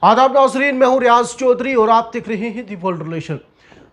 आदाब नाजरीन, मैं हूं रियाज चौधरी और आप देख रहे हैं दी वर्ल्ड रिलेशन।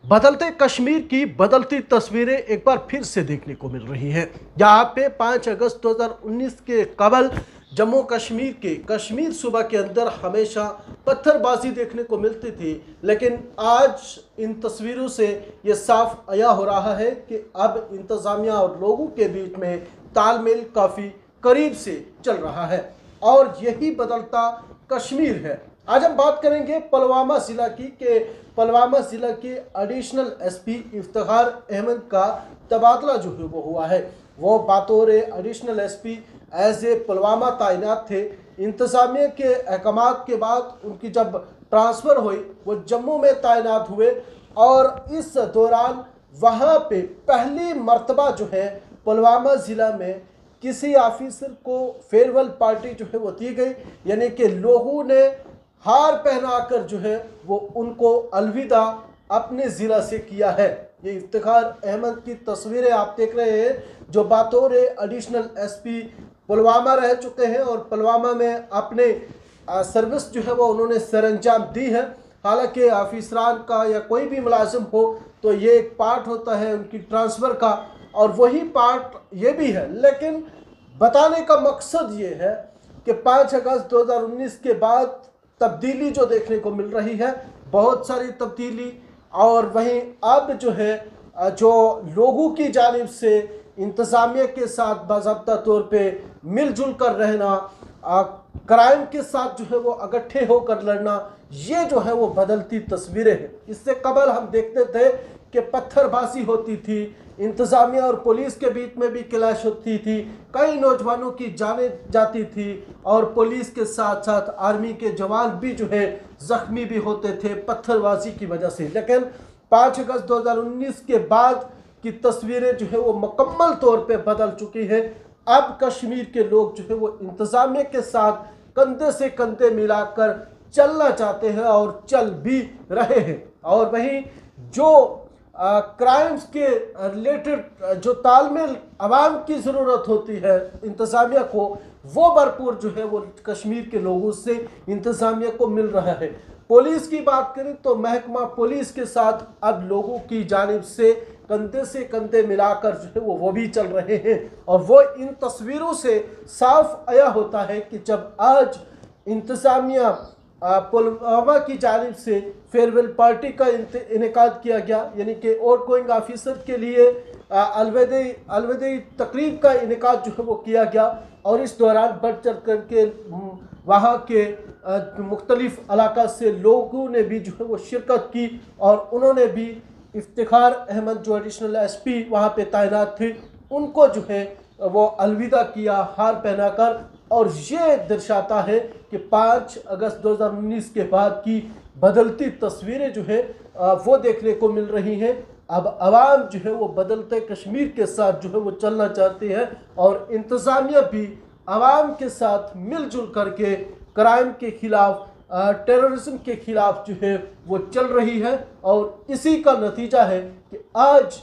बदलते कश्मीर की बदलती तस्वीरें एक बार फिर से देखने को मिल रही हैं। यहाँ पे 5 अगस्त 2019 के कबल जम्मू कश्मीर के कश्मीर सूबा के अंदर हमेशा पत्थरबाजी देखने को मिलती थी, लेकिन आज इन तस्वीरों से ये साफ आया हो रहा है कि अब इंतज़ामिया और लोगों के बीच में तालमेल काफ़ी करीब से चल रहा है और यही बदलता कश्मीर है। आज हम बात करेंगे पुलवामा जिला की कि पुलवामा जिला के एडिशनल एसपी इफ्तिखार अहमद का तबादला जो है वो हुआ है। वो बतौर additional SP as a Pulwama तैनात थे। इंतज़ामिया के अहकामात के बाद उनकी जब ट्रांसफ़र हुई वो जम्मू में तैनात हुए और इस दौरान वहाँ पे पहली मर्तबा जो है पुलवामा ज़िला में किसी ऑफिसर को फेयरवेल पार्टी जो है वो दी गई, यानी कि लोगों ने हार पहनाकर जो है वो उनको अलविदा अपने ज़िला से किया है। ये इफ्तिखार अहमद की तस्वीरें आप देख रहे हैं, जो बतौर एडिशनल एसपी पुलवामा रह चुके हैं और पुलवामा में अपने सर्विस जो है वो उन्होंने सरअंजाम दी है। हालांकि ऑफिसरान का या कोई भी मुलाजिम हो तो ये एक पार्ट होता है उनकी ट्रांसफ़र का और वही पार्ट ये भी है, लेकिन बताने का मकसद ये है कि 5 अगस्त 2019 के बाद तब्दीली जो देखने को मिल रही है, बहुत सारी तब्दीली, और वहीं अब जो है जो लोगों की जानिब से इंतज़ामिया के साथ बाज़ाब्ता तौर पे मिलजुल कर रहना, क्राइम के साथ जो है वो इकट्ठे होकर लड़ना, ये जो है वो बदलती तस्वीरें हैं। इससे कबल हम देखते थे कि पत्थरबाजी होती थी, इंतज़ामिया और पुलिस के बीच में भी क्लैश होती थी, कई नौजवानों की जानें जाती थी और पुलिस के साथ साथ आर्मी के जवान भी जो है ज़ख्मी भी होते थे पत्थरबाजी की वजह से। लेकिन 5 अगस्त 2019 के बाद की तस्वीरें जो है वो मुकम्मल तौर पे बदल चुकी है। अब कश्मीर के लोग जो है वो इंतज़ामिया के साथ कंधे से कंधे मिलाकर चलना चाहते हैं और चल भी रहे हैं। और वहीं जो क्राइम्स के रिलेटेड जो तालमेल आवाम की ज़रूरत होती है इंतज़ामिया को, वो भरपूर जो है वो कश्मीर के लोगों से इंतज़ामिया को मिल रहा है। पुलिस की बात करें तो महकमा पुलिस के साथ अब लोगों की जानिब से कंधे मिलाकर जो है वो भी चल रहे हैं और वो इन तस्वीरों से साफ आया होता है कि जब आज इंतज़ामिया पुलवामा की जानिब से फेयरवेल पार्टी का इनेकाद किया गया, यानी कि आउट गोइंग ऑफिसर के लिए अलविदाई तकरीब का इनेकाद जो है वो किया गया और इस दौरान बढ़ चढ़ करके वहाँ के मुख्तलिफ इलाका से लोगों ने भी जो है वो शिरकत की और उन्होंने भी इफ्तिखार अहमद जो एडिशनल एसपी वहाँ पे तैनात थे उनको जो है वो अलविदा किया हार पहनाकर। और ये दर्शाता है कि 5 अगस्त 2019 के बाद की बदलती तस्वीरें जो है वो देखने को मिल रही हैं। अब आवाम जो है वो बदलते कश्मीर के साथ जो है वो चलना चाहती है और इंतज़ामिया भी आवाम के साथ मिलजुल करके क्राइम के खिलाफ, टेररिज्म के खिलाफ जो है वो चल रही है। और इसी का नतीजा है कि आज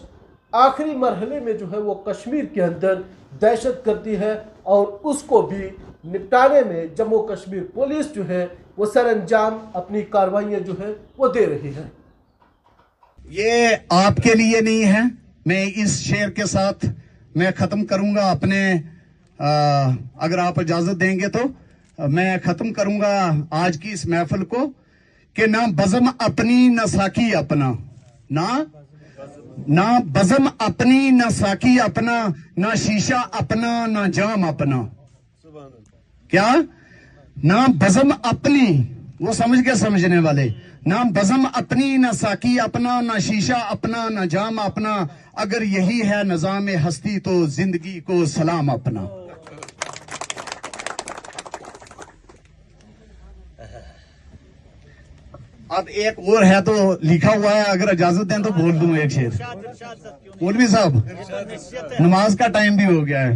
आखिरी मरहले में जो है वो कश्मीर के अंदर दहशत गर्दी है और उसको भी निपटाने में जम्मू कश्मीर पुलिस जो है वो सरअंजाम अपनी कार्रवाइयाँ जो है वो दे रही है। ये आपके लिए नहीं है। मैं इस शेर के साथ मैं ख़त्म करूंगा अपने अगर आप इजाज़त देंगे तो मैं ख़त्म करूंगा आज की इस महफिल को कि ना बज़म अपनी ना साकी अपना, ना बज़म अपनी ना साकी अपना, ना शीशा अपना ना जाम अपना। क्या? ना बज़म अपनी, वो समझ के समझने वाले, ना बज़म अपनी ना साकी अपना, ना शीशा अपना ना जाम अपना। अगर यही है निज़ाम हस्ती तो जिंदगी को सलाम अपना। अब एक और है तो लिखा हुआ है, अगर इजाजत दें तो बोल दूं एक शेर। मौलवी साहब, नमाज का टाइम भी हो गया है।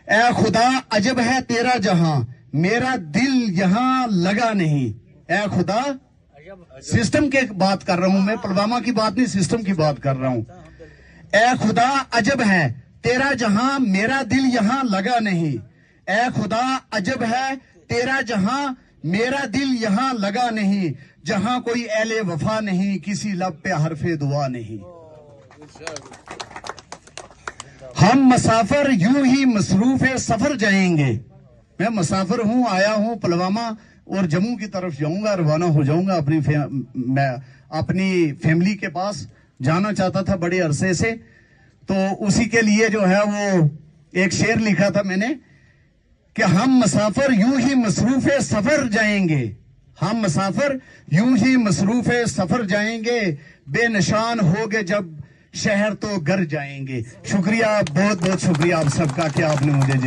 ए खुदा अजब है तेरा जहां, मेरा दिल यहां लगा नहीं। ए खुदा, सिस्टम की बात कर रहा हूं मैं, पुलवामा की बात नहीं, सिस्टम की बात कर रहा हूं। ए खुदा अजब है तेरा जहां, मेरा दिल यहां लगा नहीं। ए खुदा अजब है तेरा जहां, मेरा दिल यहां लगा नहीं, जहां कोई एले वफा नहीं, किसी लब पे हरफे दुआ नहीं। हम मुसाफिर यूं ही मसरूफ सफर जाएंगे। मैं मुसाफिर हूं, आया हूं पुलवामा और जम्मू की तरफ जाऊंगा, रवाना हो जाऊंगा। मैं अपनी फैमिली के पास जाना चाहता था बड़े अरसे से, तो उसी के लिए जो है वो एक शेर लिखा था मैंने कि हम मुसाफिर यूं ही मसरूफ सफर जाएंगे, हम मुसाफिर यूं ही मसरूफ सफर जाएंगे, बेनिशान होगे जब शहर तो घर जाएंगे। शुक्रिया, बहुत बहुत शुक्रिया आप सबका कि आपने मुझे